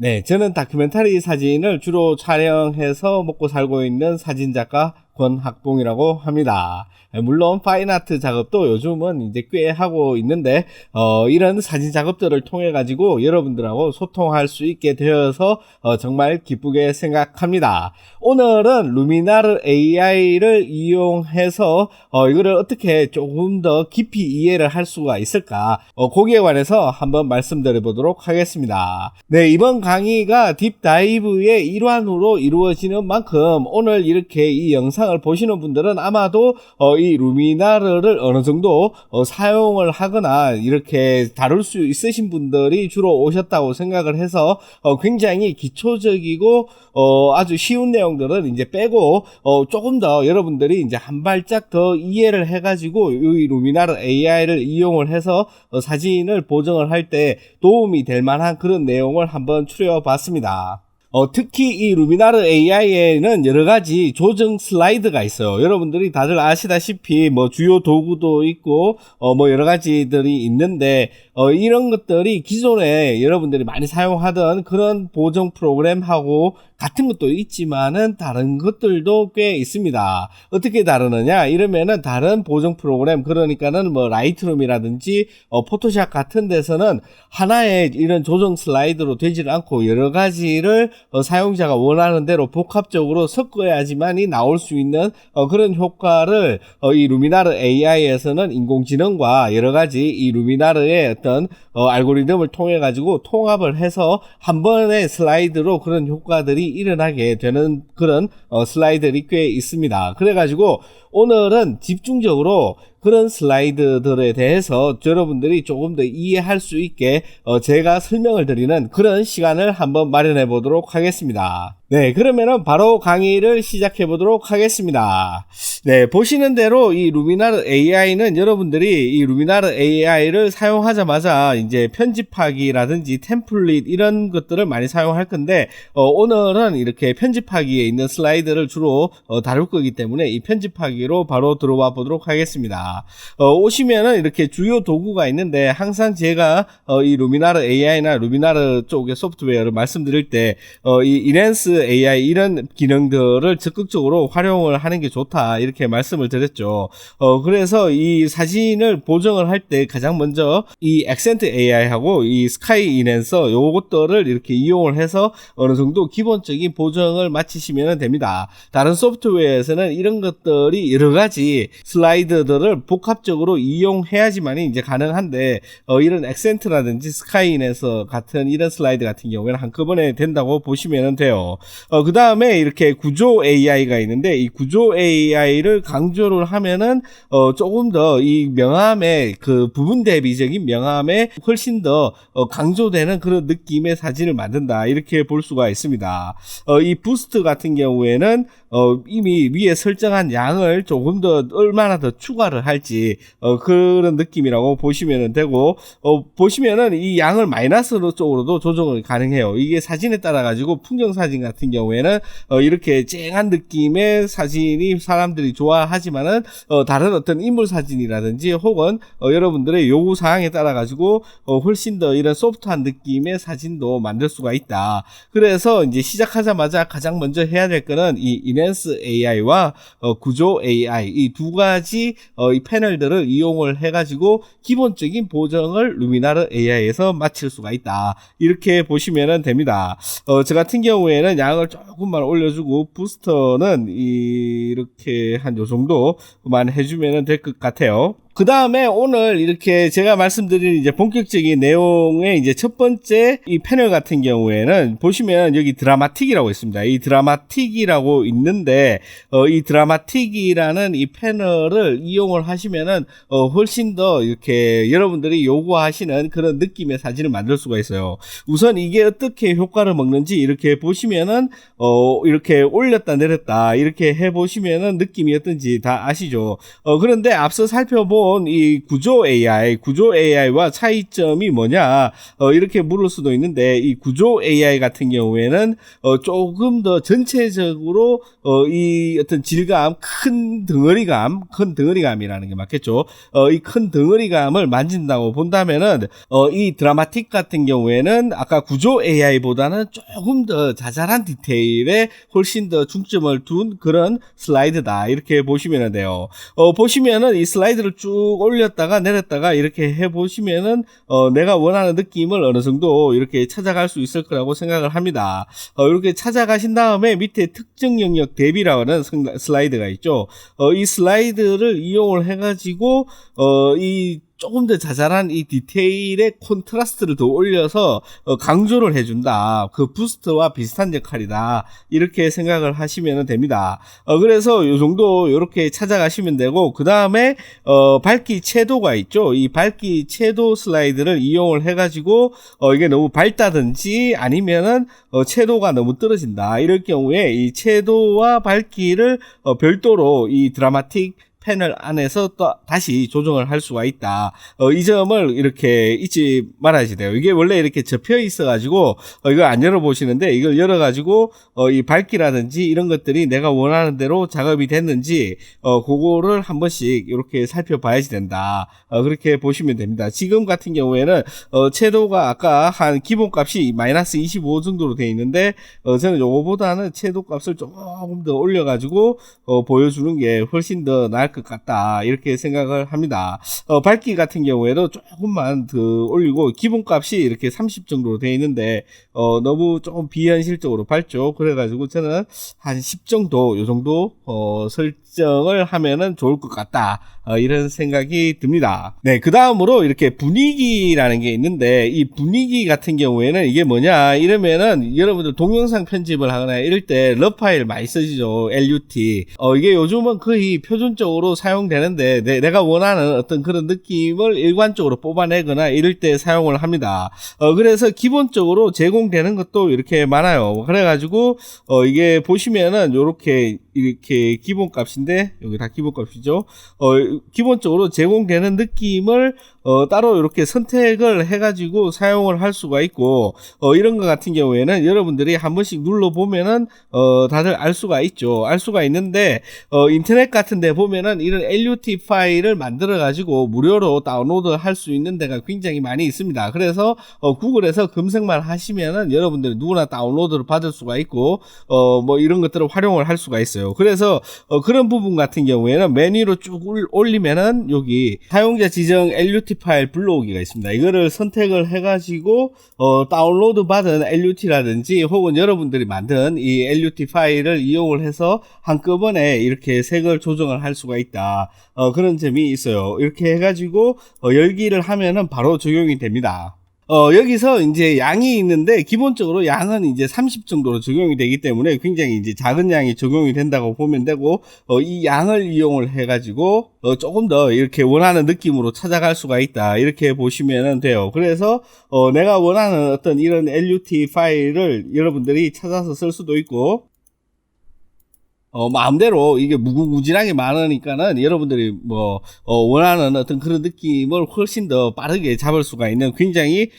네, 저는 다큐멘터리 사진을 주로 촬영해서 먹고 살고 있는 사진작가 권학봉이라고 합니다. 물론 파인아트 작업도 요즘은 이제 꽤 하고 있는데 이런 사진 작업들을 통해 가지고 여러분들하고 소통할 수 있게 되어서 정말 기쁘게 생각합니다. 오늘은 루미나르 AI를 이용해서 이거를 어떻게 조금 더 깊이 이해를 할 수가 있을까, 거기에 관해서 한번 말씀드려 보도록 하겠습니다. 네, 이번 강의가 딥다이브의 일환으로 이루어지는 만큼 오늘 이렇게 이 영상을 보시는 분들은 아마도 이 루미나르를 어느 정도 사용을 하거나 이렇게 다룰 수 있으신 분들이 주로 오셨다고 생각을 해서 굉장히 기초적이고 아주 쉬운 내용들은 이제 빼고 조금 더 여러분들이 이제 한 발짝 더 이해를 해가지고 이 루미나르 AI를 이용을 해서 사진을 보정을 할 때 도움이 될 만한 그런 내용을 한번 추려 봤습니다. 특히 이 루미나르 AI에는 여러가지 조정 슬라이드가 있어요. 여러분들이 다들 아시다시피 뭐 주요 도구도 있고 뭐 여러가지들이 있는데 이런 것들이 기존에 여러분들이 많이 사용하던 그런 보정 프로그램하고 같은 것도 있지만은 다른 것들도 꽤 있습니다. 어떻게 다르느냐 이러면은 다른 보정 프로그램, 그러니까는 뭐 라이트룸이라든지 포토샵 같은 데서는 하나의 이런 조정 슬라이드로 되지를 않고 여러 가지를 사용자가 원하는 대로 복합적으로 섞어야지만이 나올 수 있는 그런 효과를 이 루미나르 AI에서는 인공지능과 여러 가지 이 루미나르의 어떤 알고리즘을 통해 가지고 통합을 해서 한 번의 슬라이드로 그런 효과들이 일어나게 되는 그런 슬라이드들이 꽤 있습니다. 그래가지고 오늘은 집중적으로 그런 슬라이드들에 대해서 여러분들이 조금 더 이해할 수 있게 제가 설명을 드리는 그런 시간을 한번 마련해 보도록 하겠습니다. 네, 그러면은 바로 강의를 시작해 보도록 하겠습니다. 네, 보시는 대로 이 루미나르 AI는 여러분들이 이 루미나르 AI를 사용하자마자 이제 편집하기라든지 템플릿 이런 것들을 많이 사용할 건데 오늘은 이렇게 편집하기에 있는 슬라이드를 주로 다룰 거기 때문에 이 편집하기로 바로 들어와 보도록 하겠습니다. 오시면은 이렇게 주요 도구가 있는데 항상 제가 이 루미나르 AI나 루미나르 쪽의 소프트웨어를 말씀드릴 때 이 이렌스 AI 이런 기능들을 적극적으로 활용을 하는 게 좋다 이렇게 말씀을 드렸죠. 그래서 이 사진을 보정을 할 때 가장 먼저 이 액센트 AI하고 이 스카이 이넨서 요것들을 이렇게 이용을 해서 어느 정도 기본적인 보정을 마치시면 됩니다. 다른 소프트웨어에서는 이런 것들이 여러 가지 슬라이드들을 복합적으로 이용해야지만이 이제 가능한데 이런 액센트라든지 스카이 이넨서 같은 이런 슬라이드 같은 경우에는 한꺼번에 된다고 보시면 돼요. 그 다음에 이렇게 구조 AI가 있는데 이 구조 AI를 강조를 하면은 조금 더 이 명암의 그 부분 대비적인 명암에 훨씬 더 강조되는 그런 느낌의 사진을 만든다 이렇게 볼 수가 있습니다. 이 부스트 같은 경우에는 이미 위에 설정한 양을 조금 더 얼마나 더 추가를 할지 그런 느낌이라고 보시면 되고 보시면은 이 양을 마이너스로 쪽으로도 조정을 가능해요. 이게 사진에 따라 가지고 풍경 사진 같은 경우에는 이렇게 쨍한 느낌의 사진이 사람들이 좋아하지만은 다른 어떤 인물 사진이라든지 혹은 여러분들의 요구 사항에 따라 가지고 훨씬 더 이런 소프트한 느낌의 사진도 만들 수가 있다. 그래서 이제 시작하자마자 가장 먼저 해야 될 거는 이 이넨스 AI와 구조 AI 이 두 가지 이 패널들을 이용을 해가지고 기본적인 보정을 루미나르 AI에서 마칠 수가 있다. 이렇게 보시면 됩니다. 저 같은 경우에는 양을 조금만 올려주고 부스터는 이렇게 한 요 정도만 해주면 될 것 같아요. 그 다음에 오늘 이렇게 제가 말씀드린 이제 본격적인 내용의 이제 첫 번째 이 패널 같은 경우에는 보시면 여기 드라마틱이라고 있습니다. 이 드라마틱이라고 있는데 이 드라마틱이라는 이 패널을 이용을 하시면은 훨씬 더 이렇게 여러분들이 요구하시는 그런 느낌의 사진을 만들 수가 있어요. 우선 이게 어떻게 효과를 먹는지 이렇게 보시면은 이렇게 올렸다 내렸다 이렇게 해 보시면은 느낌이 어떤지 다 아시죠. 그런데 앞서 살펴본 나온 이 구조 AI와 차이점이 뭐냐, 이렇게 물을 수도 있는데, 이 구조 AI 같은 경우에는, 조금 더 전체적으로, 이 어떤 질감, 큰 덩어리감이라는 게 맞겠죠. 이 큰 덩어리감을 만진다고 본다면은, 이 드라마틱 같은 경우에는 아까 구조 AI보다는 조금 더 자잘한 디테일에 훨씬 더 중점을 둔 그런 슬라이드다. 이렇게 보시면 돼요. 보시면은 이 슬라이드를 쭉 올렸다가 내렸다가 이렇게 해보시면은, 내가 원하는 느낌을 어느 정도 이렇게 찾아갈 수 있을 거라고 생각을 합니다. 이렇게 찾아가신 다음에 밑에 특정 영역 대비라는 슬라이드가 있죠. 이 슬라이드를 이용을 해가지고, 이 조금 더 자잘한 이 디테일의 콘트라스트를 더 올려서 강조를 해준다. 그 부스트와 비슷한 역할이다. 이렇게 생각을 하시면 됩니다. 그래서 요 정도 이렇게 찾아가시면 되고, 그 다음에 밝기 채도가 있죠. 이 밝기 채도 슬라이드를 이용을 해가지고 이게 너무 밝다든지 아니면은 채도가 너무 떨어진다. 이럴 경우에 이 채도와 밝기를 별도로 이 드라마틱 패널 안에서 또 다시 조정을 할 수가 있다. 이 점을 이렇게 잊지 말아야지 돼요. 이게 원래 이렇게 접혀 있어가지고 이거 안 열어보시는데, 이걸 열어가지고 이 밝기라든지 이런 것들이 내가 원하는 대로 작업이 됐는지 그거를 한 번씩 이렇게 살펴봐야지 된다. 그렇게 보시면 됩니다. 지금 같은 경우에는 채도가 아까 한 기본값이 마이너스 25 정도로 되어 있는데, 저는 요거보다는 채도 값을 조금 더 올려가지고 보여주는 게 훨씬 더 나을 것 같다. 이렇게 생각을 합니다. 밝기 같은 경우에도 조금만 더 올리고, 기본값이 이렇게 30 정도로 되어 있는데 너무 조금 비현실적으로 밝죠. 그래가지고 저는 한 10 정도, 요 정도 설정을 하면은 좋을 것 같다. 이런 생각이 듭니다. 네, 그 다음으로 이렇게 분위기라는 게 있는데, 이 분위기 같은 경우에는 이게 뭐냐 이러면은, 여러분들 동영상 편집을 하거나 이럴 때 러 파일 많이 쓰시죠. LUT. 이게 요즘은 거의 표준적으로 사용되는데, 내가 원하는 어떤 그런 느낌을 일관적으로 뽑아내거나 이럴 때 사용을 합니다. 그래서 기본적으로 제공되는 것도 이렇게 많아요. 그래가지고 이게 보시면은 이렇게 기본값인데, 여기 다 기본값이죠. 기본적으로 제공되는 느낌을 따로 이렇게 선택을 해가지고 사용을 할 수가 있고, 이런 것 같은 경우에는 여러분들이 한 번씩 눌러보면은 다들 알 수가 있죠. 알 수가 있는데, 인터넷 같은 데 보면은 이런 LUT 파일을 만들어 가지고 무료로 다운로드 할 수 있는 데가 굉장히 많이 있습니다. 그래서 구글에서 검색만 하시면은 여러분들이 누구나 다운로드를 받을 수가 있고, 뭐 이런 것들을 활용을 할 수가 있어요. 그래서 그런 부분 같은 경우에는 메뉴로 쭉 올리면은 여기 사용자 지정 LUT 파일 불러오기가 있습니다. 이거를 선택을 해가지고 다운로드 받은 LUT라든지 혹은 여러분들이 만든 이 LUT 파일을 이용을 해서 한꺼번에 이렇게 색을 조정을 할 수가 있다. 그런 점이 있어요. 이렇게 해가지고 열기를 하면은 바로 적용이 됩니다. 여기서 이제 양이 있는데, 기본적으로 양은 이제 30 정도로 적용이 되기 때문에 굉장히 이제 작은 양이 적용이 된다고 보면 되고, 이 양을 이용을 해가지고, 조금 더 이렇게 원하는 느낌으로 찾아갈 수가 있다. 이렇게 보시면 돼요. 그래서, 내가 원하는 어떤 이런 LUT 파일을 여러분들이 찾아서 쓸 수도 있고, 마음대로 이게 무궁무진하게 많으니까는 여러분들이 뭐 원하는 어떤 그런 느낌을 훨씬 더 빠르게 잡을 수가 있는 굉장히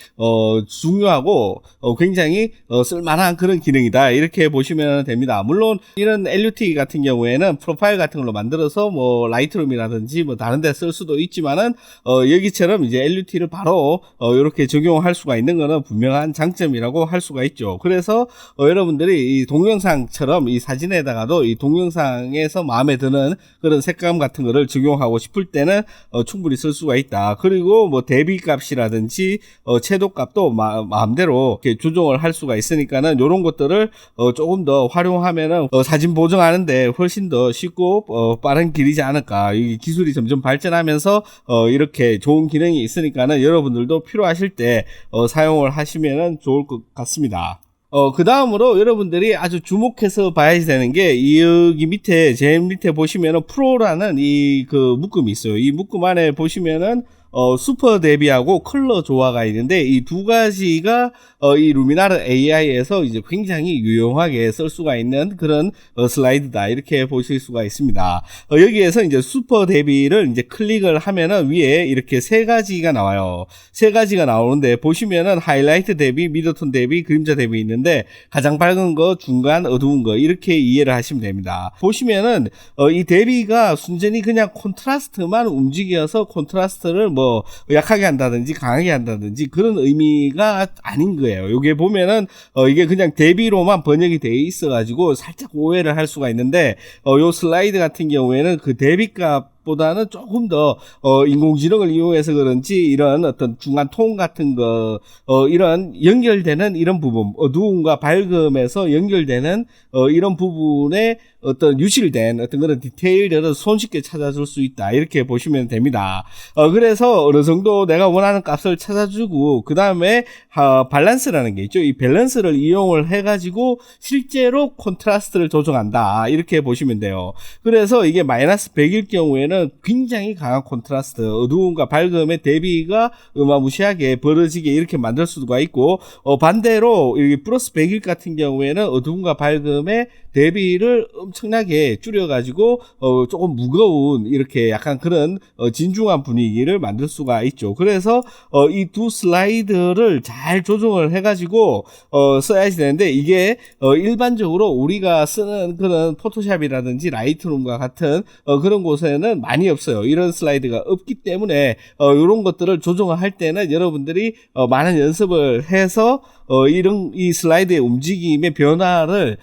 중요하고 굉장히 쓸만한 그런 기능이다. 이렇게 보시면 됩니다. 물론 이런 LUT 같은 경우에는 프로파일 같은 걸로 만들어서 뭐 라이트룸이라든지 뭐 다른 데 쓸 수도 있지만은 여기처럼 이제 LUT를 바로 이렇게 적용할 수가 있는 거는 분명한 장점이라고 할 수가 있죠. 그래서 여러분들이 이 동영상처럼 이 사진에다가도 이 동영상에서 마음에 드는 그런 색감 같은 거를 적용하고 싶을 때는 충분히 쓸 수가 있다. 그리고 뭐 대비 값이라든지 채도 값도 마음대로 이렇게 조정을 할 수가 있으니까는 이런 것들을 조금 더 활용하면은 사진 보정하는데 훨씬 더 쉽고 빠른 길이지 않을까. 이 기술이 점점 발전하면서 이렇게 좋은 기능이 있으니까는 여러분들도 필요하실 때 사용을 하시면은 좋을 것 같습니다. 그 다음으로 여러분들이 아주 주목해서 봐야 되는 게, 여기 밑에, 제일 밑에 보시면은 프로라는 이 그 묶음이 있어요. 이 묶음 안에 보시면은 슈퍼 대비하고 컬러 조화가 있는데 이 두 가지가 이 루미나르 AI에서 이제 굉장히 유용하게 쓸 수가 있는 그런 슬라이드다 이렇게 보실 수가 있습니다. 여기에서 이제 슈퍼 대비를 이제 클릭을 하면은 위에 이렇게 세 가지가 나와요. 세 가지가 나오는데 보시면은 하이라이트 대비, 미드톤 대비, 그림자 대비 있는데 가장 밝은 거, 중간, 어두운 거 이렇게 이해를 하시면 됩니다. 보시면은 이 대비가 순전히 그냥 콘트라스트만 움직여서 콘트라스트를 뭐 약하게 한다든지 강하게 한다든지 그런 의미가 아닌 거예요. 요게 보면은 이게 그냥 대비로만 번역이 돼 있어 가지고 살짝 오해를 할 수가 있는데 요 슬라이드 같은 경우에는 그 대비값 보다는 조금 더 인공지능을 이용해서 그런지 이런 어떤 중간 톤 같은 거 이런 연결되는 이런 부분 어두움과 밝음에서 연결되는 이런 부분에 어떤 유실된 어떤 그런 디테일들을 손쉽게 찾아줄 수 있다 이렇게 보시면 됩니다. 그래서 어느 정도 내가 원하는 값을 찾아주고 그 다음에 밸런스라는 게 있죠. 이 밸런스를 이용을 해가지고 실제로 콘트라스트를 조정한다 이렇게 보시면 돼요. 그래서 이게 마이너스 100일 경우에는 굉장히 강한 콘트라스트, 어두움과 밝음의 대비가 어마무시하게 벌어지게 이렇게 만들 수가 있고 반대로 이 플러스 100일 같은 경우에는 어두움과 밝음의 대비를 엄청나게 줄여가지고 조금 무거운 이렇게 약간 그런 진중한 분위기를 만들 수가 있죠. 그래서 이 두 슬라이드를 잘 조정을 해가지고 써야지 되는데 이게 일반적으로 우리가 쓰는 그런 포토샵이라든지 라이트룸과 같은 그런 곳에는 많이 없어요. 이런 슬라이드가 없기 때문에 이런 것들을 조정을 할 때는 여러분들이 많은 연습을 해서 이런 이 슬라이드의 움직임의 변화를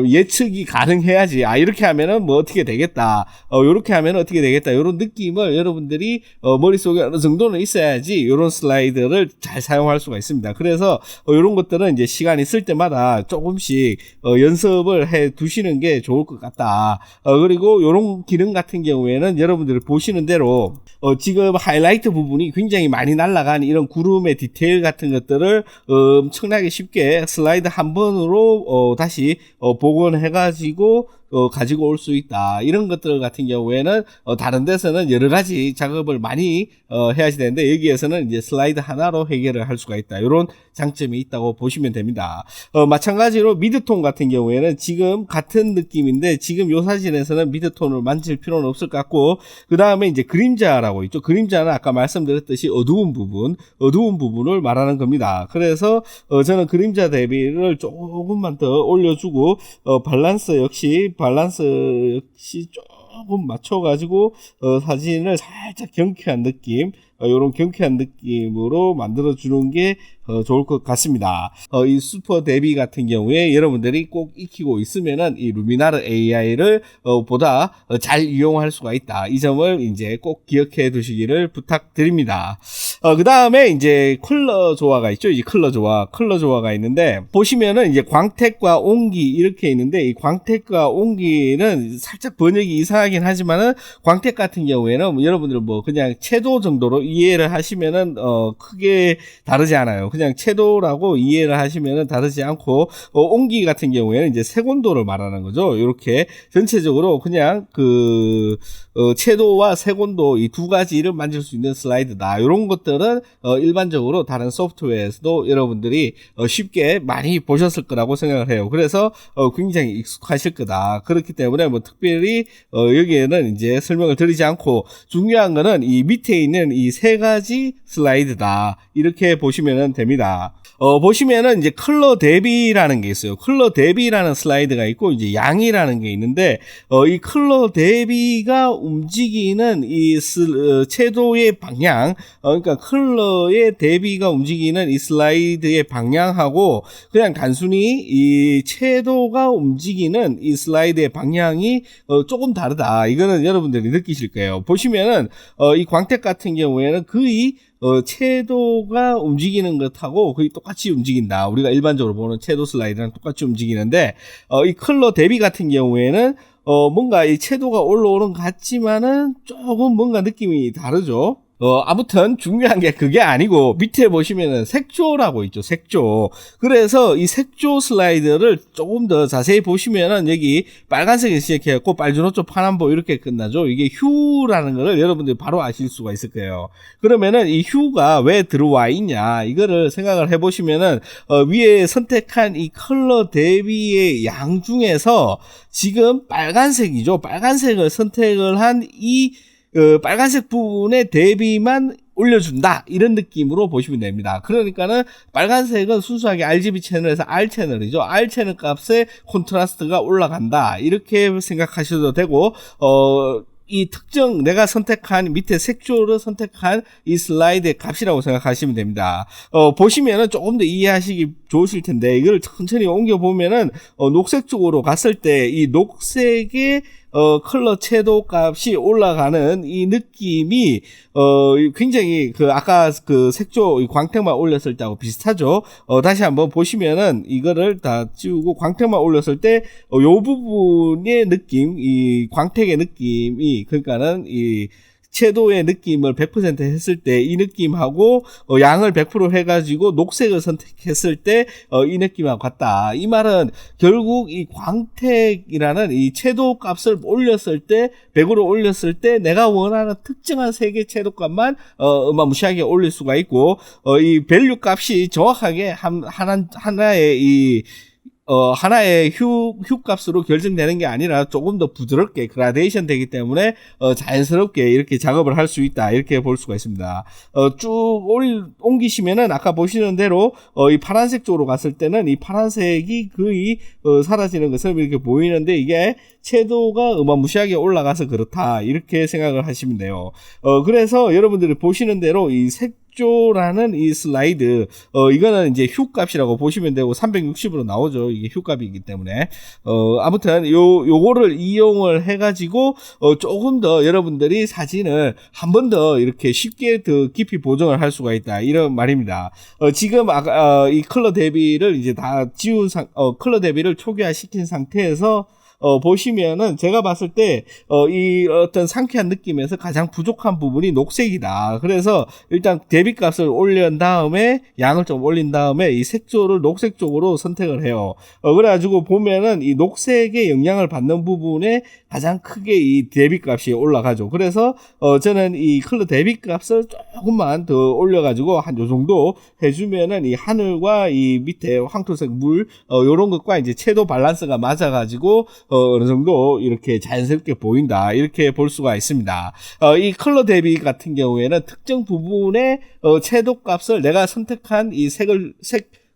예측이 가능해야지. 이렇게 하면은 뭐 어떻게 되겠다. 요렇게 하면 어떻게 되겠다. 요런 느낌을 여러분들이 머릿속에 어느 정도는 있어야지 요런 슬라이드를 잘 사용할 수가 있습니다. 그래서 요런 것들은 이제 시간 있을 때마다 조금씩 연습을 해 두시는 게 좋을 것 같다. 그리고 요런 기능 같은 경우에는 여러분들이 보시는 대로 지금 하이라이트 부분이 굉장히 많이 날아간 이런 구름의 디테일 같은 것들을 엄청나게 쉽게 슬라이드 한 번으로 다시 복원해 가지고 가지고 올 수 있다. 이런 것들 같은 경우에는 다른 데서는 여러 가지 작업을 많이 해야지 되는데 여기에서는 이제 슬라이드 하나로 해결을 할 수가 있다. 이런 장점이 있다고 보시면 됩니다. 마찬가지로 미드톤 같은 경우에는 지금 같은 느낌인데 지금 요 사진에서는 미드톤을 만질 필요는 없을 것 같고 그 다음에 이제 그림자라고 있죠. 그림자는 아까 말씀드렸듯이 어두운 부분을 말하는 겁니다. 그래서 저는 그림자 대비를 조금만 더 올려주고 밸런스 역시 조금 맞춰가지고 사진을 살짝 경쾌한 느낌 이런 경쾌한 느낌으로 만들어주는 게 좋을 것 같습니다. 이 슈퍼 대비 같은 경우에 여러분들이 꼭 익히고 있으면은 이 루미나르 AI를 보다 잘 이용할 수가 있다. 이 점을 이제 꼭 기억해 두시기를 부탁드립니다. 그 다음에 이제 컬러 조화가 있죠. 이 컬러 조화가 있는데 보시면은 이제 광택과 온기 이렇게 있는데 이 광택과 온기는 살짝 번역이 이상하긴 하지만은 광택 같은 경우에는 여러분들 뭐 그냥 채도 정도로 이해를 하시면은 크게 다르지 않아요. 그냥 채도라고 이해를 하시면은 다르지 않고 온기 같은 경우에는 이제 색온도를 말하는 거죠. 이렇게 전체적으로 그냥 그 채도와 색온도 이 두 가지를 만질 수 있는 슬라이드다. 이런 것들은 일반적으로 다른 소프트웨어에서도 여러분들이 쉽게 많이 보셨을 거라고 생각을 해요. 그래서 굉장히 익숙하실 거다. 그렇기 때문에 뭐 특별히 여기에는 이제 설명을 드리지 않고 중요한 거는 이 밑에 있는 이 세 가지 슬라이드다. 이렇게 보시면 됩니다. 보시면은 이제 컬러 대비라는 게 있어요. 컬러 대비라는 슬라이드가 있고 이제 양이라는 게 있는데 이 컬러 대비가 움직이는 이 채도의 방향 그러니까 컬러의 대비가 움직이는 이 슬라이드의 방향하고 그냥 단순히 이 채도가 움직이는 이 슬라이드의 방향이 조금 다르다. 이거는 여러분들이 느끼실 거예요. 보시면은 이 광택 같은 경우에는 거의 채도가 움직이는 것하고 거의 똑같이 움직인다. 우리가 일반적으로 보는 채도 슬라이드랑 똑같이 움직이는데 이 컬러 대비 같은 경우에는 뭔가 이 채도가 올라오는 것 같지만은 조금 뭔가 느낌이 다르죠. 아무튼 중요한 게 그게 아니고 밑에 보시면은 색조라고 있죠. 색조. 그래서 이 색조 슬라이드를 조금 더 자세히 보시면은 여기 빨간색이 시작해갖고 빨주노초 파남보 이렇게 끝나죠. 이게 휴라는 거를 여러분들이 바로 아실 수가 있을 거예요. 그러면은 이 휴가 왜 들어와 있냐 이거를 생각을 해보시면은 위에 선택한 이 컬러 대비의 양 중에서 지금 빨간색이죠. 빨간색을 선택을 한이 빨간색 부분의 대비만 올려준다 이런 느낌으로 보시면 됩니다. 그러니까는 빨간색은 순수하게 RGB 채널에서 R 채널이죠. R 채널 값의 콘트라스트가 올라간다 이렇게 생각하셔도 되고 이 특정 내가 선택한 밑에 색조를 선택한 이 슬라이드의 값이라고 생각하시면 됩니다. 보시면은 조금 더 이해하시기 좋으실 텐데 이걸 천천히 옮겨 보면은 녹색 쪽으로 갔을 때 이 녹색의 컬러 채도 값이 올라가는 이 느낌이 굉장히 아까 그 색조 광택만 올렸을 때하고 비슷하죠. 다시 한번 보시면은 이거를 다 지우고 광택만 올렸을 때 요 부분의 느낌, 이 광택의 느낌이 그러니까는 이 채도의 느낌을 100% 했을 때 이 느낌하고 양을 100% 해가지고 녹색을 선택했을 때 이 느낌하고 같다. 이 말은 결국 이 광택이라는 이 채도 값을 올렸을 때 100으로 올렸을 때 내가 원하는 특정한 색의 채도 값만 어마무시하게 올릴 수가 있고 이 밸류 값이 정확하게 하나의 하나의 휴 값으로 결정되는 게 아니라 조금 더 부드럽게 그라데이션 되기 때문에 자연스럽게 이렇게 작업을 할 수 있다 이렇게 볼 수가 있습니다. 쭉 옮기시면은 아까 보시는 대로 이 파란색 쪽으로 갔을 때는 이 파란색이 거의 사라지는 것처럼 이렇게 보이는데 이게 채도가 어마무시하게 올라가서 그렇다 이렇게 생각을 하시면 돼요. 그래서 여러분들이 보시는 대로 이 색조라는 이 슬라이드 이거는 이제 휴 값이라고 보시면 되고 360으로 나오죠. 이게 휴 값이기 때문에 아무튼 요거를 이용을 해가지고 조금 더 여러분들이 사진을 한 번 더 이렇게 쉽게 더 깊이 보정을 할 수가 있다 이런 말입니다. 지금 아까 이 컬러 대비를 이제 다 지운 컬러 대비를 초기화 시킨 상태에서 보시면은 제가 봤을 때 이 어떤 상쾌한 느낌에서 가장 부족한 부분이 녹색이다. 그래서 일단 대비값을 올린 다음에 양을 좀 올린 다음에 이 색조를 녹색 쪽으로 선택을 해요. 그래가지고 보면은 이 녹색의 영향을 받는 부분에 가장 크게 이 대비값이 올라가죠. 그래서 저는 이 컬러 대비값을 조금만 더 올려가지고 한 요 정도 해주면은 이 하늘과 이 밑에 황토색 물 요런 것과 이제 채도 밸런스가 맞아가지고 어느 정도 이렇게 자연스럽게 보인다 이렇게 볼 수가 있습니다. 이 컬러 대비 같은 경우에는 특정 부분의 채도 값을 내가 선택한 이 색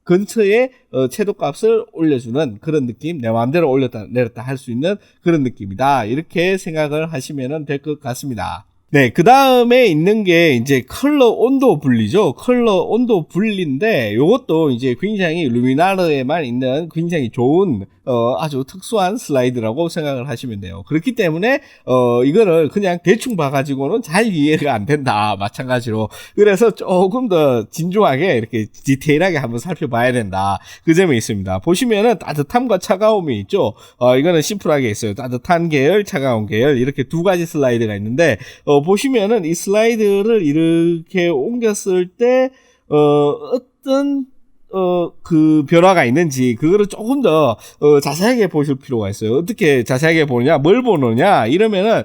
근처에 채도 값을 올려주는 그런 느낌, 내 마음대로 올렸다 내렸다 할 수 있는 그런 느낌이다 이렇게 생각을 하시면 될 것 같습니다. 네, 그 다음에 있는 게 이제 컬러 온도 분리죠. 컬러 온도 분리인데 요것도 이제 굉장히 루미나르에만 있는 굉장히 좋은 아주 특수한 슬라이드라고 생각을 하시면 돼요. 그렇기 때문에 이거를 그냥 대충 봐가지고는 잘 이해가 안 된다. 마찬가지로. 그래서 조금 더 진중하게 이렇게 디테일하게 한번 살펴봐야 된다. 그 점이 있습니다. 보시면은 따뜻함과 차가움이 있죠. 이거는 심플하게 있어요. 따뜻한 계열, 차가운 계열 이렇게 두 가지 슬라이드가 있는데 보시면은 이 슬라이드를 이렇게 옮겼을 때 어떤 그 변화가 있는지 그거를 조금 더 자세하게 보실 필요가 있어요. 어떻게 자세하게 보느냐, 뭘 보느냐 이러면은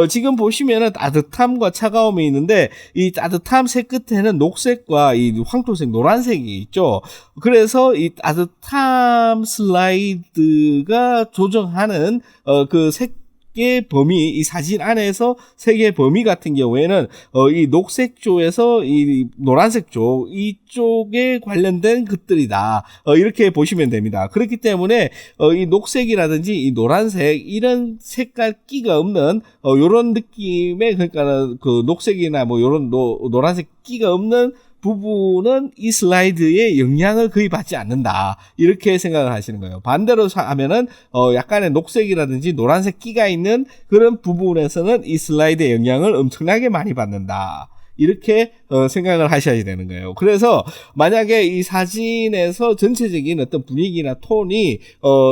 지금 보시면은 따뜻함과 차가움이 있는데 이 따뜻함 색 끝에는 녹색과 이 황토색, 노란색이 있죠. 그래서 이 따뜻함 슬라이드가 조정하는 그 색의 범위, 이 사진 안에서 색의 범위 같은 경우에는 이 녹색 쪽에서 이 노란색 쪽 이쪽에 관련된 것들이다 이렇게 보시면 됩니다. 그렇기 때문에 이 녹색이라든지 이 노란색 이런 색깔 끼가 없는 요런 느낌의 그러니까 그 녹색이나 뭐 요런 노란색 끼가 없는 부분은 이 슬라이드에 영향을 거의 받지 않는다 이렇게 생각을 하시는 거예요. 반대로 하면은 약간의 녹색이라든지 노란색 끼가 있는 그런 부분에서는 이 슬라이드의 영향을 엄청나게 많이 받는다 이렇게 생각을 하셔야 되는 거예요. 그래서 만약에 이 사진에서 전체적인 어떤 분위기나 톤이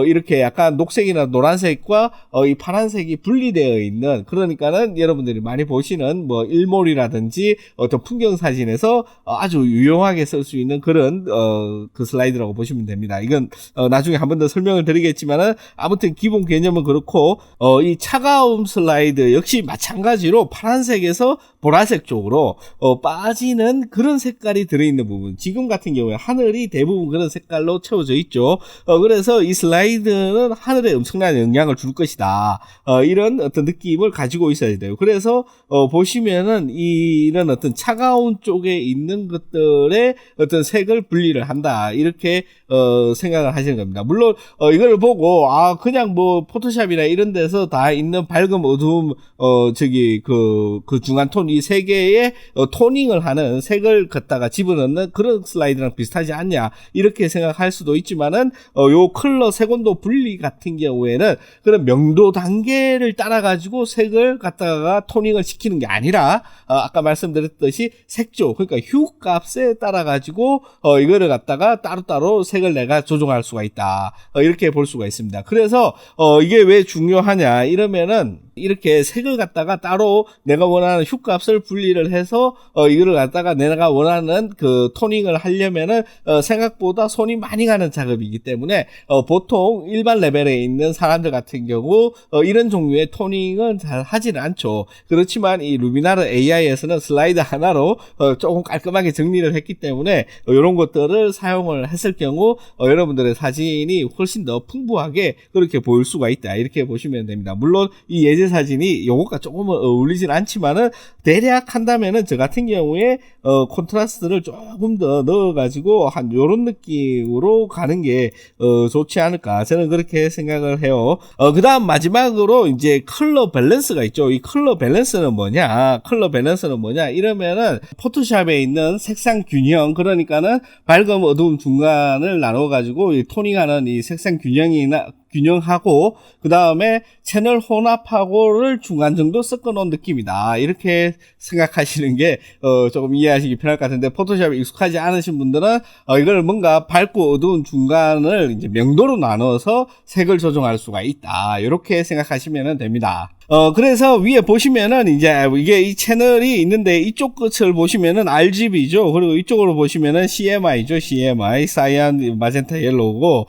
이렇게 약간 녹색이나 노란색과 이 파란색이 분리되어 있는, 그러니까는 여러분들이 많이 보시는 뭐 일몰이라든지 어떤 풍경 사진에서 아주 유용하게 쓸 수 있는 그런 그 슬라이드라고 보시면 됩니다. 이건 나중에 한 번 더 설명을 드리겠지만은 아무튼 기본 개념은 그렇고, 이 차가움 슬라이드 역시 마찬가지로 파란색에서 보라색 쪽으로 빠지는 그런 색깔이 들어있는 부분, 지금 같은 경우에 하늘이 대부분 그런 색깔로 채워져 있죠. 그래서 이 슬라이드는 하늘에 엄청난 영향을 줄 것이다, 이런 어떤 느낌을 가지고 있어야 돼요. 그래서 보시면은 이런 어떤 차가운 쪽에 있는 것들의 어떤 색을 분리를 한다, 이렇게 생각을 하시는 겁니다. 물론 이걸 보고 그냥 뭐 포토샵이나 이런 데서 다 있는 밝음 어두움 그 중간 톤 이 세 개의 토닝을 하는 색을 갖다가 집어넣는 그런 슬라이드랑 비슷하지 않냐, 이렇게 생각할 수도 있지만은 요 컬러 색온도 분리 같은 경우에는 그런 명도 단계를 따라 가지고 색을 갖다가 토닝을 시키는 게 아니라 아까 말씀드렸듯이 색조, 그러니까 휴 값에 따라 가지고 이거를 갖다가 따로따로 색을 내가 조정할 수가 있다, 이렇게 볼 수가 있습니다. 그래서 이게 왜 중요하냐 이러면은, 이렇게 색을 갖다가 따로 내가 원하는 휴 값을 분리를 해서 이거를 갖다가 내가 원하는 그 토닝을 하려면은 생각보다 손이 많이 가는 작업이기 때문에 보통 일반 레벨에 있는 사람들 같은 경우 이런 종류의 토닝은 잘 하지는 않죠. 그렇지만 이 루미나르 AI에서는 슬라이드 하나로 조금 깔끔하게 정리를 했기 때문에 이런 것들을 사용을 했을 경우 여러분들의 사진이 훨씬 더 풍부하게 그렇게 보일 수가 있다, 이렇게 보시면 됩니다. 물론 이 예제 사진이 요것과 조금은 어울리진 않지만은 대략 한다면은 저 같은 경우에 콘트라스트를 조금 더 넣어가지고 한 요런 느낌으로 가는 게 좋지 않을까, 저는 그렇게 생각을 해요. 그 다음 마지막으로 이제 컬러 밸런스가 있죠. 이 컬러 밸런스는 뭐냐, 이러면은 포토샵에 있는 색상 균형, 그러니까는 밝음 어두움 중간을 나눠 가지고 토닝하는 이 색상 균형하고 그 다음에 채널 혼합하고를 중간 정도 섞어 놓은 느낌이다, 이렇게 생각하시는 게 조금 이해하시기 편할 것 같은데, 포토샵에 익숙하지 않으신 분들은 이걸 뭔가 밝고 어두운 중간을 이제 명도로 나눠서 색을 조정할 수가 있다, 이렇게 생각하시면 됩니다. 그래서 위에 보시면은 이제 이게 이 채널이 있는데 이쪽 끝을 보시면은 RGB죠. 그리고 이쪽으로 보시면은 CMI죠. CMI, 사이안, 마젠타, 옐로우고,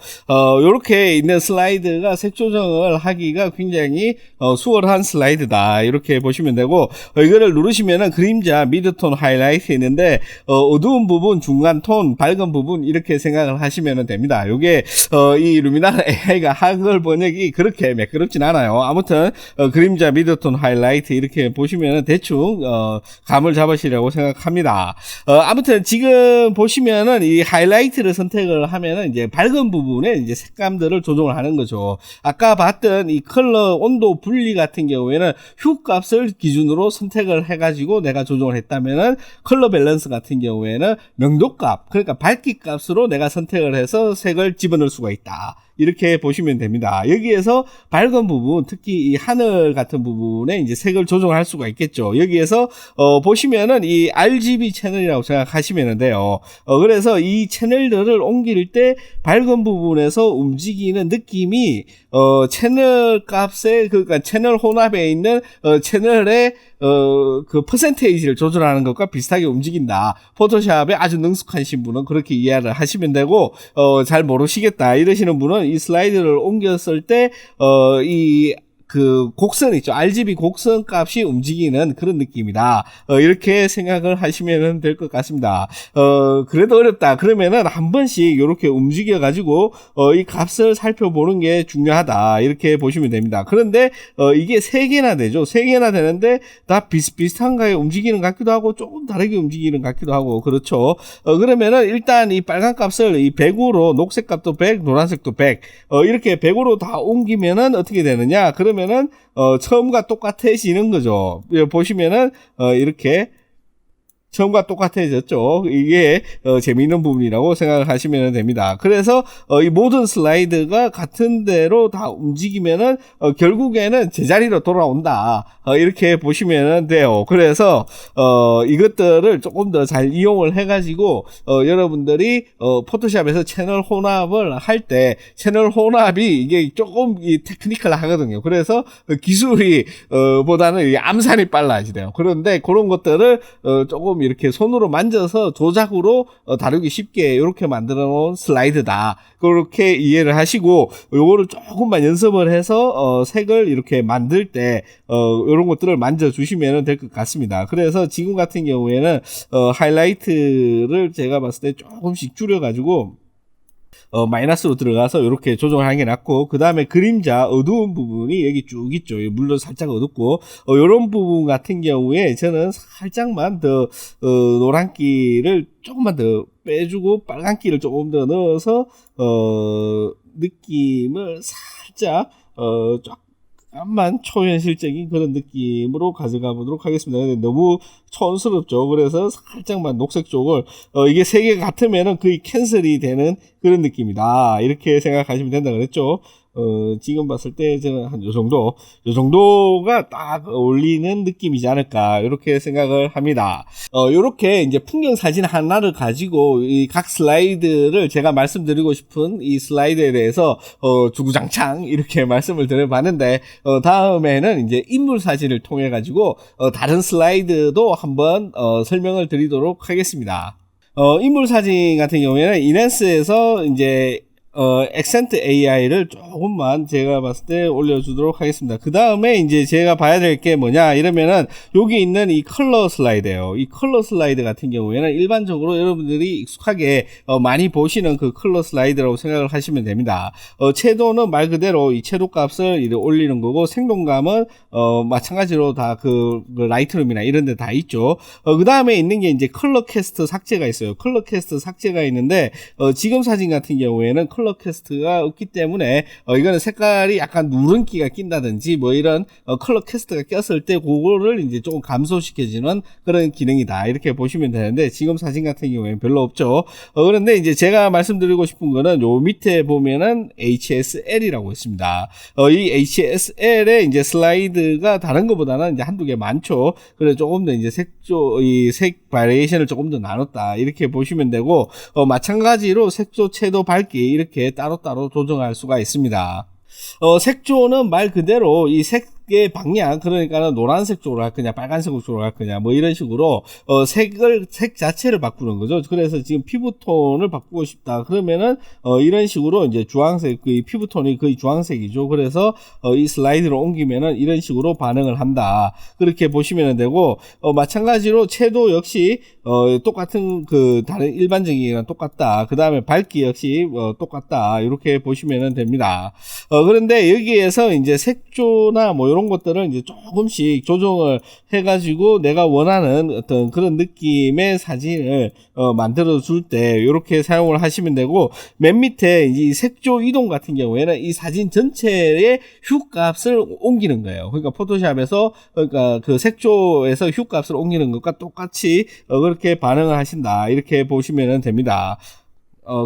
요렇게 있는 슬라이드가 색 조정을 하기가 굉장히 수월한 슬라이드다, 이렇게 보시면 되고, 이거를 누르시면은 그림자, 미드톤, 하이라이트 있는데, 어두운 부분, 중간 톤, 밝은 부분, 이렇게 생각을 하시면 됩니다. 요게 이 루미나르 AI가 한글 번역이 그렇게 매끄럽진 않아요. 아무튼 그림자, 미드톤, 하이라이트 이렇게 보시면 대충 감을 잡으시려고 생각합니다. 아무튼 지금 보시면은 이 하이라이트를 선택을 하면은 이제 밝은 부분에 이제 색감들을 조정을 하는 거죠. 아까 봤던 이 컬러 온도 분리 같은 경우에는 휴 값을 기준으로 선택을 해가지고 내가 조정을 했다면은, 컬러 밸런스 같은 경우에는 명도 값, 그러니까 밝기 값으로 내가 선택을 해서 색을 집어넣을 수가 있다, 이렇게 보시면 됩니다. 여기에서 밝은 부분, 특히 이 하늘 같은 부분에 이제 색을 조정할 수가 있겠죠. 여기에서 보시면은 이 RGB 채널이라고 생각하시면 돼요. 그래서 이 채널들을 옮길 때 밝은 부분에서 움직이는 느낌이 채널 값에, 그러니까 채널 혼합에 있는 채널의 그 퍼센테이지를 조절하는 것과 비슷하게 움직인다. 포토샵에 아주 능숙하신 분은 그렇게 이해를 하시면 되고, 잘 모르시겠다 이러시는 분은 이 슬라이드를 옮겼을 때 그 곡선 있죠. RGB 곡선 값이 움직이는 그런 느낌이다, 이렇게 생각을 하시면 될 것 같습니다. 그래도 어렵다 그러면은 한 번씩 이렇게 움직여 가지고 이 값을 살펴보는 게 중요하다, 이렇게 보시면 됩니다. 그런데 이게 3개나 되죠. 3개나 되는데 다 비슷비슷한가에 움직이는 것 같기도 하고 조금 다르게 움직이는 것 같기도 하고, 그렇죠. 그러면은 일단 이 빨간 값을 이 100으로, 녹색 값도 100, 노란색도 100, 이렇게 100으로 다 옮기면은 어떻게 되느냐, 그러면은 처음과 똑같아지는 거죠. 보시면은 이렇게 처음과 똑같아졌죠. 이게 재미있는 부분이라고 생각을 하시면 됩니다. 그래서 이 모든 슬라이드가 같은 대로 다 움직이면은 결국에는 제자리로 돌아온다. 이렇게 보시면 돼요. 그래서 이것들을 조금 더 잘 이용을 해가지고 여러분들이 포토샵에서 채널 혼합을 할 때 채널 혼합이 이게 조금 테크니컬 하거든요. 그래서 기술이 보다는 암산이 빨라지대요. 그런데 그런 것들을 조금 이렇게 손으로 만져서 조작으로 다루기 쉽게 이렇게 만들어 놓은 슬라이드다. 그렇게 이해를 하시고 요거를 조금만 연습을 해서 색을 이렇게 만들 때 이런 것들을 만져 주시면 될 것 같습니다. 그래서 지금 같은 경우에는 하이라이트를 제가 봤을 때 조금씩 줄여 가지고 마이너스로 들어가서 이렇게 조정을 하는 게 낫고, 그 다음에 그림자 어두운 부분이 여기 쭉 있죠. 물론 살짝 어둡고, 이런 부분 같은 경우에 저는 살짝만 더 노란기를 조금만 더 빼주고 빨간기를 조금 더 넣어서 느낌을 살짝 약간만 초현실적인 그런 느낌으로 가져가 보도록 하겠습니다. 근데 너무 촌스럽죠. 그래서 살짝만 녹색 쪽을 이게 세 개가 같으면은 거의 캔슬이 되는 그런 느낌이다. 이렇게 생각하시면 된다 그랬죠. 지금 봤을 때 저는 한 요 정도가 딱 어울리는 느낌이지 않을까, 이렇게 생각을 합니다. 요렇게 이제 풍경 사진 하나를 가지고 이 각 슬라이드를 제가 말씀드리고 싶은 이 슬라이드에 대해서 주구장창 이렇게 말씀을 드려봤는데, 다음에는 이제 인물 사진을 통해 가지고 다른 슬라이드도 한번 설명을 드리도록 하겠습니다. 인물 사진 같은 경우에는 이넨스에서 이제 액센트 AI를 조금만 제가 봤을 때 올려주도록 하겠습니다. 그 다음에 이제 제가 봐야 될 게 뭐냐 이러면은 여기 있는 이 컬러 슬라이드예요. 이 컬러 슬라이드 같은 경우에는 일반적으로 여러분들이 익숙하게 많이 보시는 그 컬러 슬라이드라고 생각을 하시면 됩니다. 채도는 말 그대로 이 채도 값을 이렇게 올리는 거고, 생동감은 마찬가지로 다 그 라이트룸이나 이런 데 다 있죠. 그 다음에 있는 게 이제 컬러 캐스트 삭제가 있어요. 컬러 캐스트 삭제가 있는데 지금 사진 같은 경우에는 컬러 캐스트가 없기 때문에 이거는 색깔이 약간 누런기가 낀다든지 뭐 이런 컬러 캐스트가 꼈을 때 그거를 이제 조금 감소시켜주는 그런 기능이다, 이렇게 보시면 되는데, 지금 사진 같은 경우에는 별로 없죠. 그런데 이제 제가 말씀드리고 싶은 거는 요 밑에 보면은 HSL이라고 있습니다. 이 HSL의 이제 슬라이드가 다른 것보다는 이제 한두 개 많죠. 그래서 조금 더 이제 이 색 바리에이션을 조금 더 나눴다, 이렇게 보시면 되고, 마찬가지로 색조, 채도, 밝기 이렇게 따로따로 조정할 수가 있습니다. 색조는 말 그대로 이 색의 방향, 그러니까 노란색 쪽으로 할 거냐 빨간색 쪽으로 할 거냐 뭐 이런 식으로 색 자체를 바꾸는 거죠. 그래서 지금 피부톤을 바꾸고 싶다 그러면은 이런 식으로 이제 주황색, 그 피부톤이 거의 주황색이죠. 그래서 이 슬라이드로 옮기면은 이런 식으로 반응을 한다, 그렇게 보시면 되고, 마찬가지로 채도 역시 똑같은 그 다른 일반적이랑 똑같다. 그 다음에 밝기 역시 똑같다, 이렇게 보시면 됩니다. 그런데 여기에서 이제 색조나 뭐 이런 것들을 이제 조금씩 조정을 해가지고 내가 원하는 어떤 그런 느낌의 사진을 만들어 줄 때 이렇게 사용을 하시면 되고, 맨 밑에 이 색조 이동 같은 경우에는 이 사진 전체의 휴 값을 옮기는 거예요. 그러니까 포토샵에서 그러니까 그 색조에서 휴 값을 옮기는 것과 똑같이 그렇게 반응을 하신다, 이렇게 보시면 됩니다.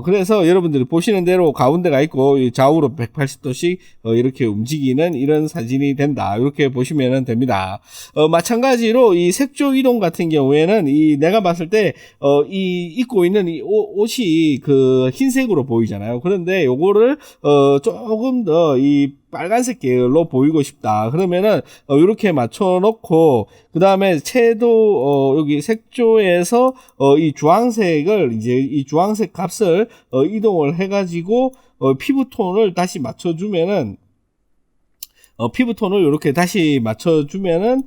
그래서 여러분들이 보시는 대로 가운데가 있고 좌우로 180도씩 이렇게 움직이는 이런 사진이 된다, 이렇게 보시면 됩니다. 마찬가지로 이 색조 이동 같은 경우에는 내가 봤을 때 이 입고 있는 이 옷이 그 흰색으로 보이잖아요. 그런데 요거를 조금 더 이 빨간색 계열로 보이고 싶다 그러면은 이렇게 맞춰 놓고, 그 다음에 채도 여기 색조에서 이 주황색을 이제 이 주황색 값을 이동을 해 가지고 피부톤을 다시 맞춰주면은 피부톤을 이렇게 다시 맞춰주면은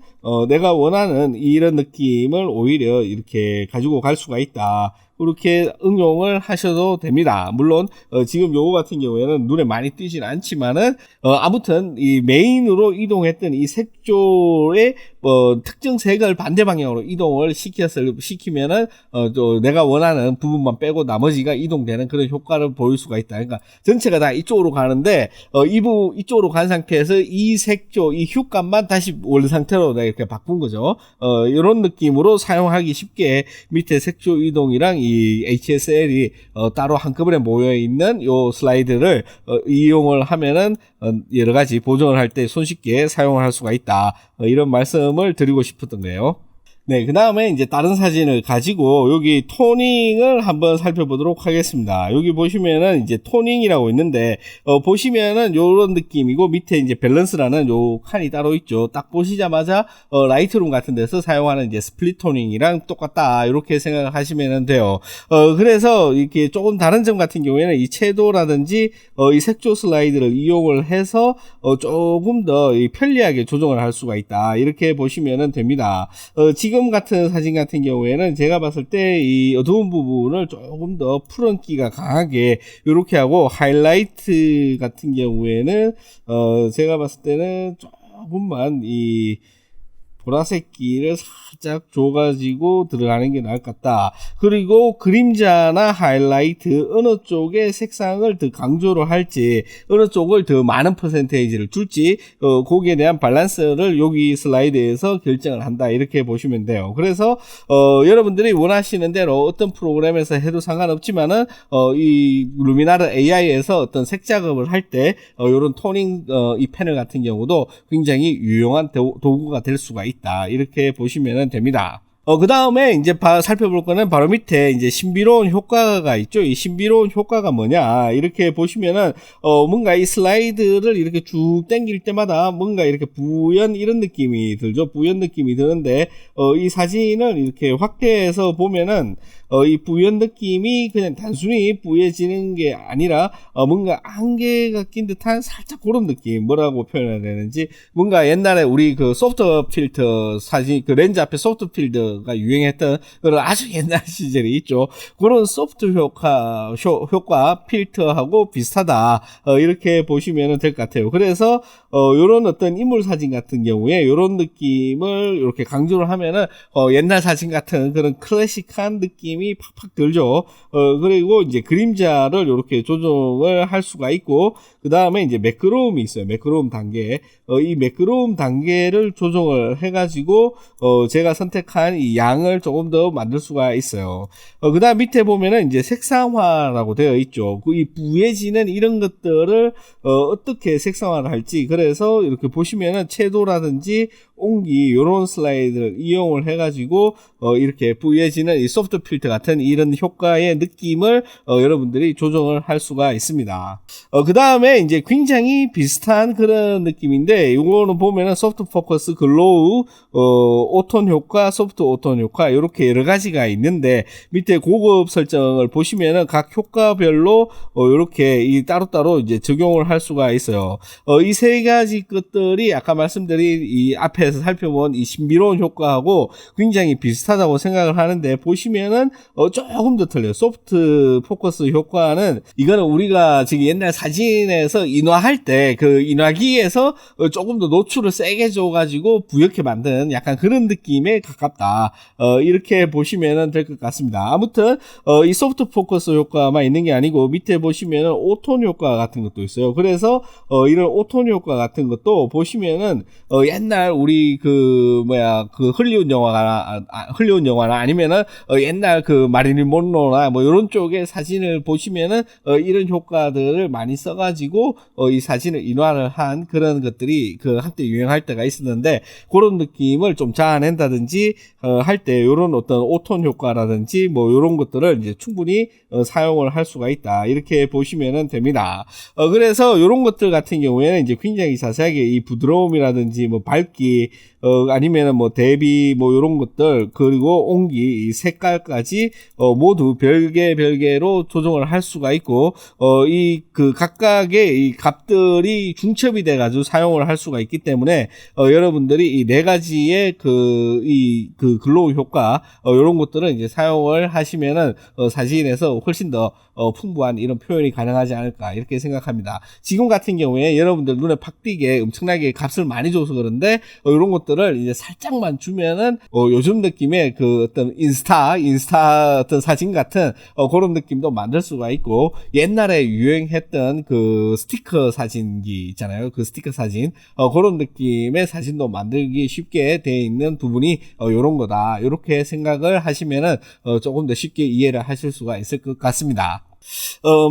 내가 원하는 이런 느낌을 오히려 이렇게 가지고 갈 수가 있다. 그렇게 응용을 하셔도 됩니다. 물론 지금 요거 같은 경우에는 눈에 많이 띄진 않지만은 아무튼 이 메인으로 이동했던 이 색조의 특정 색을 반대 방향으로 이동을 시키면은 또 내가 원하는 부분만 빼고 나머지가 이동되는 그런 효과를 보일 수가 있다. 그러니까 전체가 다 이쪽으로 가는데 이쪽으로 간 상태에서 이 색조, 이 흉감만 다시 원래 상태로 이렇게 바꾼 거죠. 이런 느낌으로 사용하기 쉽게 밑에 색조 이동이랑 이 HSL이 따로 한꺼번에 모여 있는 요 슬라이드를 이용을 하면은 여러 가지 보정을 할 때 손쉽게 사용을 할 수가 있다. 이런 말씀을 드리고 싶었던 거예요. 네, 그 다음에 이제 다른 사진을 가지고 여기 토닝을 한번 살펴보도록 하겠습니다. 여기 보시면은 이제 토닝이라고 있는데, 보시면은 요런 느낌이고, 밑에 이제 밸런스라는 요 칸이 따로 있죠. 딱 보시자마자, 라이트룸 같은 데서 사용하는 이제 스플릿 토닝이랑 똑같다. 이렇게 생각하시면 돼요. 그래서 이렇게 조금 다른 점 같은 경우에는 이 채도라든지, 이 색조 슬라이드를 이용을 해서, 조금 더 편리하게 조정을 할 수가 있다. 이렇게 보시면 됩니다. 지금 같은 사진 같은 경우에는 제가 봤을 때 이 어두운 부분을 조금 더 푸른기가 강하게 이렇게 하고, 하이라이트 같은 경우에는 제가 봤을 때는 조금만 이 보라색기를 살짝 줘가지고 들어가는 게 나을 것 같다. 그리고 그림자나 하이라이트 어느 쪽에 색상을 더 강조를 할지, 어느 쪽을 더 많은 퍼센테이지를 줄지, 거기에 대한 밸런스를 여기 슬라이드에서 결정을 한다. 이렇게 보시면 돼요. 그래서 여러분들이 원하시는 대로 어떤 프로그램에서 해도 상관없지만은 이 루미나르 AI에서 어떤 색 작업을 할 때 이런 토닝 이 패널 같은 경우도 굉장히 유용한 도구가 될 수가 있다. 이렇게 보시면 됩니다. 그 다음에 이제 살펴볼 거는 바로 밑에 이제 신비로운 효과가 있죠. 이 신비로운 효과가 뭐냐. 이렇게 보시면은, 뭔가 이 슬라이드를 이렇게 쭉 당길 때마다 뭔가 이렇게 부연 이런 느낌이 들죠. 부연 느낌이 드는데, 이 사진을 이렇게 확대해서 보면은, 이 부연 느낌이 그냥 단순히 부해지는 게 아니라 뭔가 안개가 낀 듯한 살짝 그런 느낌. 뭐라고 표현해야 되는지, 뭔가 옛날에 우리 그 소프트 필터 사진, 그 렌즈 앞에 소프트 필터가 유행했던 그런 아주 옛날 시절이 있죠. 그런 소프트 효과 필터하고 비슷하다. 이렇게 보시면 될 것 같아요. 그래서 요런 어떤 인물 사진 같은 경우에 요런 느낌을 이렇게 강조를 하면은 옛날 사진 같은 그런 클래식한 느낌이 팍팍 들죠. 그리고 이제 그림자를 이렇게 조정을 할 수가 있고, 그 다음에 이제 매끄러움이 있어요. 매끄러움 단계. 이 매끄러움 단계를 조정을 해가지고 제가 선택한 이 양을 조금 더 만들 수가 있어요. 그 다음 밑에 보면은 이제 색상화라고 되어 있죠. 이 부해지는 이런 것들을 어떻게 색상화를 할지. 그래서 이렇게 보시면은 채도라든지 옹기 이런 슬라이드를 이용을 해가지고 이렇게 부해지는 이 소프트 필터 같은 이런 효과의 느낌을 여러분들이 조정을 할 수가 있습니다. 그 다음에 이제 굉장히 비슷한 그런 느낌인데, 이거는 보면은 소프트 포커스, 글로우, 오톤 효과, 소프트 오톤 효과 이렇게 여러 가지가 있는데, 밑에 고급 설정을 보시면은 각 효과별로 이렇게 이 따로따로 이제 적용을 할 수가 있어요. 이 세 가지 것들이 아까 말씀드린 이 앞에서 살펴본 이 신비로운 효과하고 굉장히 비슷하다고 생각을 하는데, 보시면은 조금 더 틀려요. 소프트 포커스 효과는 이거는 우리가 지금 옛날 사진에서 인화할 때 그 인화기에서 조금 더 노출을 세게 줘가지고 부옇게 만든 약간 그런 느낌에 가깝다. 이렇게 보시면 될 것 같습니다. 아무튼 이 소프트 포커스 효과만 있는 게 아니고 밑에 보시면은 오톤 효과 같은 것도 있어요. 그래서 이런 오톤 효과 같은 것도 보시면은 옛날 우리 그 헐리우드 영화나 아니면은 옛날 그 마릴린 monroe나 뭐 이런 쪽의 사진을 보시면은 이런 효과들을 많이 써가지고 이 사진을 인화를 한 그런 것들이 그 한때 유행할 때가 있었는데, 그런 느낌을 좀 자아낸다든지 할 때 이런 어떤 오톤 효과라든지 뭐 이런 것들을 이제 충분히 사용을 할 수가 있다. 이렇게 보시면 됩니다. 그래서 이런 것들 같은 경우에는 이제 굉장히 자세하게 이 부드러움이라든지 뭐 밝기 밝기, 아니면은 뭐 대비 뭐 요런 것들, 그리고 온기, 이 색깔까지 모두 별개로 조정을 할 수가 있고, 이 그 각각의 이 값들이 중첩이 돼 가지고 사용을 할 수가 있기 때문에 여러분들이 이 네 가지의 그 글로우 효과 요런 것들은 이제 사용을 하시면은 사진에서 훨씬 더 풍부한 이런 표현이 가능하지 않을까 이렇게 생각합니다. 지금 같은 경우에 여러분들 눈에 팍 띄게 엄청나게 값을 많이 줘서 그런데 이런 것들을 이제 살짝만 주면은 요즘 느낌의 그 어떤 인스타 어떤 사진 같은 그런 느낌도 만들 수가 있고, 옛날에 유행했던 그 스티커 사진기 있잖아요. 그 스티커 사진 그런 느낌의 사진도 만들기 쉽게 되어 있는 부분이 요런 거다, 이렇게 생각을 하시면은 조금 더 쉽게 이해를 하실 수가 있을 것 같습니다.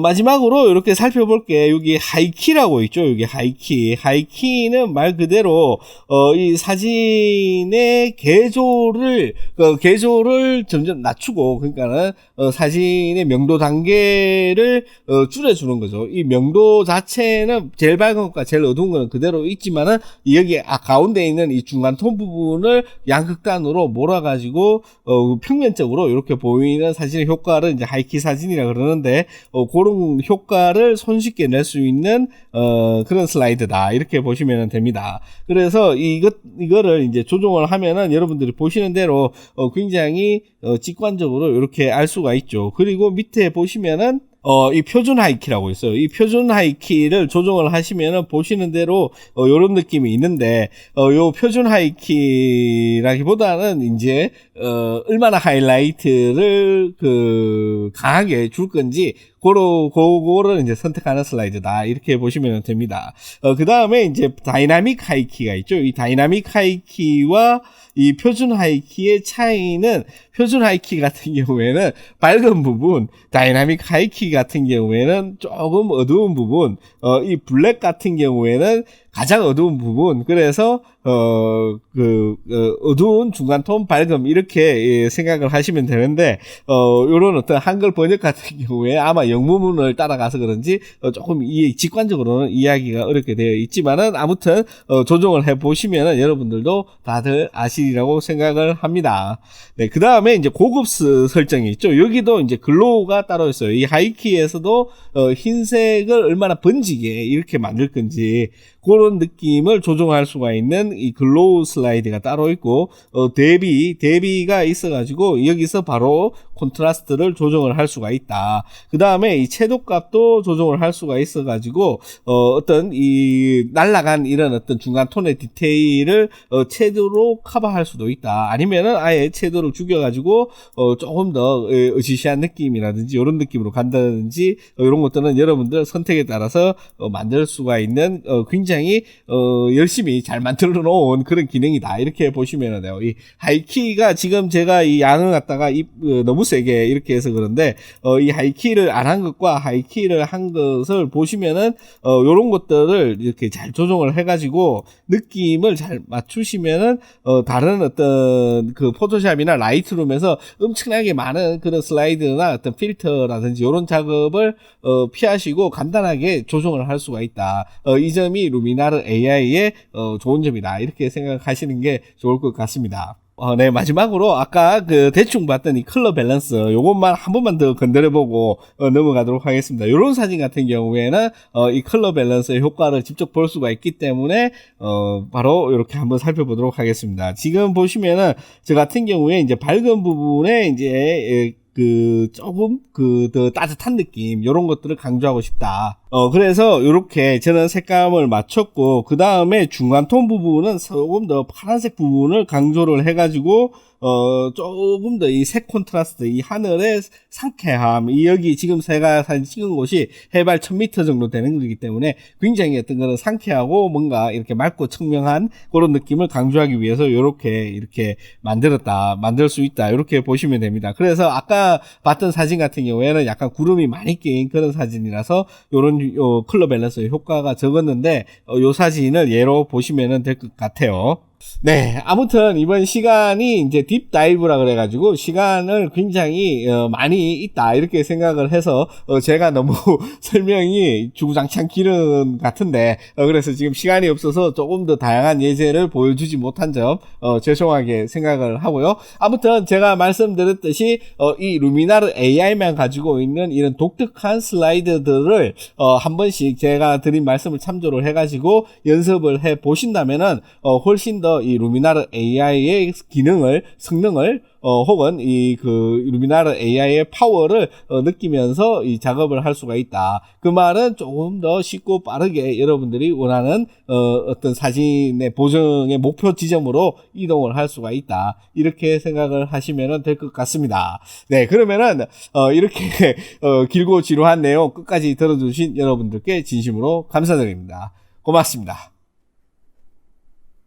마지막으로 이렇게 살펴볼게. 여기 하이키라고 있죠. 여기 하이키는 말 그대로 이 사진의 개조를 점점 낮추고, 그러니까는 사진의 명도 단계를 줄여주는 거죠. 이 명도 자체는 제일 밝은 것과 제일 어두운 거는 그대로 있지만은 여기 가운데 있는 이 중간 톤 부분을 양극단으로 몰아가지고 평면적으로 이렇게 보이는 사진의 효과를 이제 하이키 사진이라 그러는데, 그런 효과를 손쉽게 낼 수 있는 그런 슬라이드다, 이렇게 보시면 됩니다. 그래서 이거를 이제 조정을 하면은 여러분들이 보시는 대로 굉장히 직관적으로 이렇게 알 수가 있죠. 그리고 밑에 보시면은 이 표준 하이키라고 있어요. 이 표준 하이키를 조정을 하시면은 보시는 대로 요런 느낌이 있는데, 요 표준 하이키라기보다는 이제 얼마나 하이라이트를 강하게 줄 건지 그거를 이제 선택하는 슬라이드다, 이렇게 보시면 됩니다. 그 다음에 이제 다이나믹 하이키가 있죠. 이 다이나믹 하이키와 이 표준 하이키의 차이는, 표준 하이키 같은 경우에는 밝은 부분, 다이나믹 하이키 같은 경우에는 조금 어두운 부분, 이 블랙 같은 경우에는 가장 어두운 부분, 그래서 어두운 중간톤 밝음, 이렇게 생각을 하시면 되는데, 요런 어떤 한글 번역 같은 경우에 아마 영문문을 따라가서 그런지 조금 직관적으로는 이해하기가 어렵게 되어 있지만은, 아무튼 조정을 해 보시면은 여러분들도 다들 아시리라고 생각을 합니다. 네, 그 다음에 이제 고급 설정이 있죠. 여기도 이제 글로우가 따로 있어요. 이 하이키에서도 흰색을 얼마나 번지게 이렇게 만들 건지 그런 느낌을 조정할 수가 있는 이 글로우 슬라이드가 따로 있고, 대비가 있어가지고 여기서 바로 콘트라스트를 조정을 할 수가 있다. 그 다음에 이 채도값도 조정을 할 수가 있어가지고 어떤 이 날라간 이런 어떤 중간 톤의 디테일을 채도로 커버할 수도 있다. 아니면은 아예 채도를 죽여가지고 조금 더 으시시한 느낌이라든지 이런 느낌으로 간다든지 이런 것들은 여러분들 선택에 따라서 만들 수가 있는 굉장히 열심히 잘 만들어 놓은 그런 기능이다, 이렇게 보시면 돼요. 이 하이키가 지금 제가 이 양을 갖다가 너무 세게 이렇게 해서 그런데 이 하이키를 안 한 것과 하이키를 한 것을 보시면은 요런 것들을 이렇게 잘 조정을 해가지고 느낌을 잘 맞추시면은 다른 어떤 그 포토샵이나 라이트룸에서 엄청나게 많은 그런 슬라이드나 어떤 필터라든지 요런 작업을 피하시고 간단하게 조정을 할 수가 있다. 이 점이 루미나르 AI의 좋은 점이다, 이렇게 생각하시는 게 좋을 것 같습니다. 네, 마지막으로 아까 대충 봤던 이 컬러 밸런스 요것만 한 번만 더 건드려보고 넘어가도록 하겠습니다. 요런 사진 같은 경우에는 이 컬러 밸런스의 효과를 직접 볼 수가 있기 때문에 바로 이렇게 한번 살펴보도록 하겠습니다. 지금 보시면은 저 같은 경우에 이제 밝은 부분에 이제 조금 더 따뜻한 느낌, 요런 것들을 강조하고 싶다. 그래서 요렇게 저는 색감을 맞췄고, 그 다음에 중간 톤 부분은 조금 더 파란색 부분을 강조를 해가지고 조금 더 이 색 콘트라스트, 이 하늘의 상쾌함, 여기 지금 제가 사진 찍은 곳이 해발 1000m 정도 되는 거기 때문에 굉장히 어떤 그런 상쾌하고 뭔가 이렇게 맑고 청명한 그런 느낌을 강조하기 위해서 이렇게 만들 수 있다, 이렇게 보시면 됩니다. 그래서 아까 봤던 사진 같은 경우에는 약간 구름이 많이 낀 그런 사진이라서 요런 컬러 밸런스의 효과가 적었는데 요 사진을 예로 보시면 될 것 같아요. 네, 아무튼 이번 시간이 이제 딥다이브라 그래가지고 시간을 굉장히 많이 있다 이렇게 생각을 해서 제가 너무 설명이 주구장창 길은 같은데 그래서 지금 시간이 없어서 조금 더 다양한 예제를 보여주지 못한 점 죄송하게 생각을 하고요. 아무튼 제가 말씀드렸듯이 이 루미나르 AI만 가지고 있는 이런 독특한 슬라이드들을 한 번씩 제가 드린 말씀을 참조를 해가지고 연습을 해 보신다면은 훨씬 더 이 루미나르 AI의 기능을, 성능을 혹은 이 그 루미나르 AI의 파워를 느끼면서 이 작업을 할 수가 있다. 그 말은 조금 더 쉽고 빠르게 여러분들이 원하는 어떤 사진의 보정의 목표 지점으로 이동을 할 수가 있다. 이렇게 생각을 하시면 될 것 같습니다. 네, 그러면은 이렇게 길고 지루한 내용 끝까지 들어주신 여러분들께 진심으로 감사드립니다. 고맙습니다.